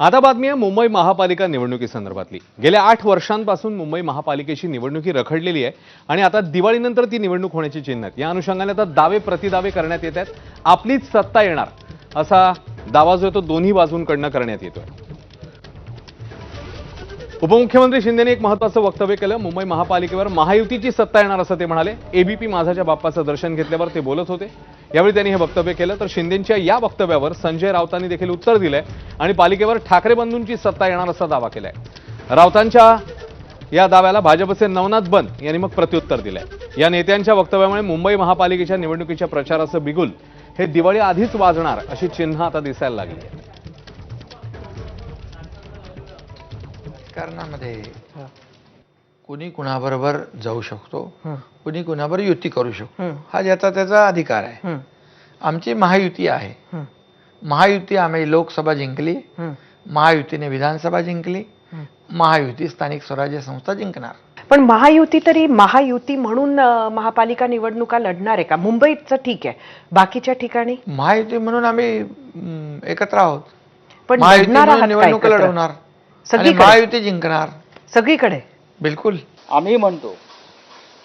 आता बातमी आहे मुंबई महापालिका निवडणुकीसंदर्भातली। गेल्या 8 वर्षांपासून मुंबई महापालिकेची निवडणुकी रखडलेली आहे आणि आता दिवाळीनंतर ती निवडणूक होण्याची चिन्ह आहेत। या अनुषंगाने आता दावे प्रतिदावे करण्यात येत आहेत। आपलीच सत्ता येणार असा दावा जो तो दोन्ही बाजूंकडून करण्यात येतोय। उपमुख्यमंत्री शिंदेने एक महत्त्वाचं वक्तव्य केलं। मुंबई महापालिकेवर महायुतीची सत्ता येणार असं ते म्हणाले। एबीपी माझाच्या बाप्पाचं दर्शन घेतल्यावर ते बोलत होते। यावेळी त्यांनी हे वक्तव्य केलं तर शिंदेंच्या या वक्तव्यावर संजय राऊतांनी देखील उत्तर दिलंय आणि पालिकेवर ठाकरे बंधूंची सत्ता येणार असा दावा केलाय। राऊतांच्या या दाव्याला भाजपचे नवनाथ बन यांनी मग प्रत्युत्तर दिलंय। या नेत्यांच्या वक्तव्यामुळे मुंबई महापालिकेच्या निवडणुकीच्या प्रचाराचं बिगुल हे दिवाळी आधीच वाजणार अशी चिन्ह आता दिसायला लागली आहेत। कारणामध्ये कुणी कुणाबरोबर जाऊ शकतो, कुणी कुणाबरोबर युती करू शकतो, हा ज्याचा त्याचा अधिकार आहे। आमची महायुती आहे। महायुती आम्ही लोकसभा जिंकली, महायुतीने विधानसभा जिंकली, महायुती स्थानिक स्वराज्य संस्था जिंकणार। पण महायुती तरी महायुती म्हणून महापालिका निवडणुका लढणार आहे का? मुंबईचं ठीक आहे, बाकीच्या ठिकाणी महायुती म्हणून आम्ही एकत्र आहोत। पण महायुती लढणार म्हणून आहात का निवडणूक एकत्र? लढवणार, सगळीकडे? महायुती जिंकणार सगळीकडे बिलकुल। आम्ही म्हणतो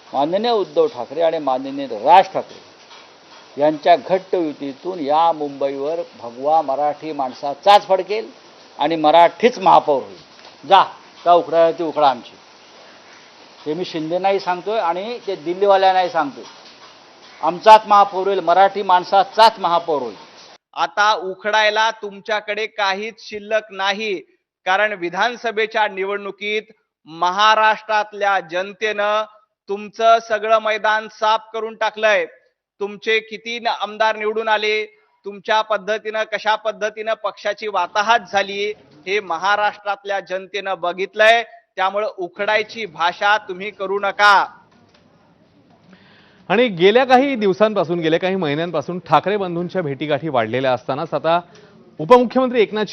माननीय उद्धव ठाकरे आणि माननीय राज ठाकरे यांच्या घट्ट युतीतून या मुंबईवर भगवा मराठी माणसाचाच फडकेल आणि मराठीच महापौर होईल। जा का उखडा ती उखडा आमची, हे मी शिंदेनाही सांगतोय आणि ते दिल्लीवाल्यांनाही सांगतोय। आमचाच महापौर होईल, मराठी माणसाचाच महापौर होईल। आता उखडायला तुमच्याकडे काहीच शिल्लक नाही, कारण विधानसभेच्या निवडणुकीत महाराष्ट्रातल्या जनतेनं तुमचं सगळं मैदान साफ करून टाकलंय। तुमचे किती आमदार निवडून आले, तुमच्या पद्धतीनं कशा पद्धतीनं पक्षाची वाताहत झाली हे महाराष्ट्रातल्या जनतेनं बघितलंय। त्यामुळे उखडायची भाषा तुम्ही करू नका। आणि गेल्या काही दिवसांपासून गेल्या काही महिन्यांपासून ठाकरे बंधूंच्या भेटीगाठी वाढलेल्या असतानाच आता उपमुख्यमंत्री एकनाथ शिंदे